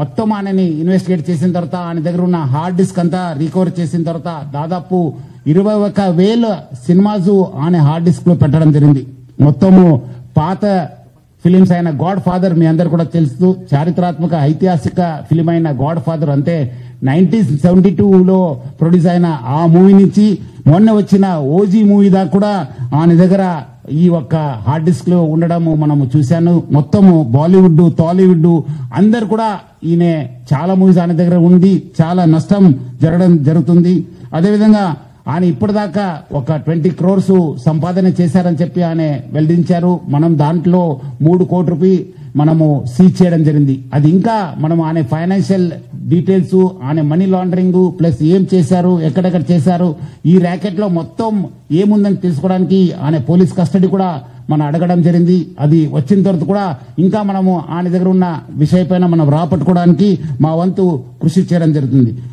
మొత్తం ఆయనని ఇన్వెస్టిగేట్ చేసిన తర్వాత ఆయన దగ్గర ఉన్న హార్డ్ డిస్క్ అంతా రికవర్ చేసిన తర్వాత దాదాపు 21,000 సినిమాస్ ఆయన హార్డ్ డిస్క్ లో పెట్టడం జరిగింది. మొత్తము పాత ఫిలిమ్స్ అయిన గాడ్ ఫాదర్ మీ అందరు కూడా తెలుసు, చారిత్రాత్మక ఐతిహాసిక ఫిలిం అయిన గాడ్ ఫాదర్ అంటే 1972లో ప్రొడ్యూస్ అయిన ఆ మూవీ నుంచి మొన్న వచ్చిన ఓజీ మూవీ దాకా కూడా ఆయన దగ్గర ఈ ఒక్క హార్డ్ డిస్క్ లో ఉండడం మనము చూశాను. మొత్తము బాలీవుడ్ టాలీవుడ్ అందరు కూడా ఈయన చాలా మూవీస్ ఆయన దగ్గర ఉంది, చాలా నష్టం జరగడం జరుగుతుంది. అదేవిధంగా ఆయన ఇప్పటిదాకా ఒక 20 crores సంపాదన చేశారని చెప్పి ఆయన వెల్లడించారు. మనం దాంట్లో 3 కోట్ల రూపాయలు మనము సీజ్ చేయడం జరిగింది. అది ఇంకా మనం ఆయన ఫైనాన్షియల్ డీటెయిల్స్, ఆయన మనీ లాండరింగ్ ప్లస్ ఏం చేశారు, ఎక్కడెక్కడ చేశారు, ఈ ర్యాకెట్ లో మొత్తం ఏముందని తెలుసుకోవడానికి ఆయన పోలీస్ కస్టడీ కూడా మనం అడగడం జరిగింది. అది వచ్చిన తర్వాత కూడా ఇంకా మనము ఆయన దగ్గర ఉన్న విషయపైన మనం రాపట్టుకోవడానికి మా వంతు కృషి చేయడం జరుగుతుంది.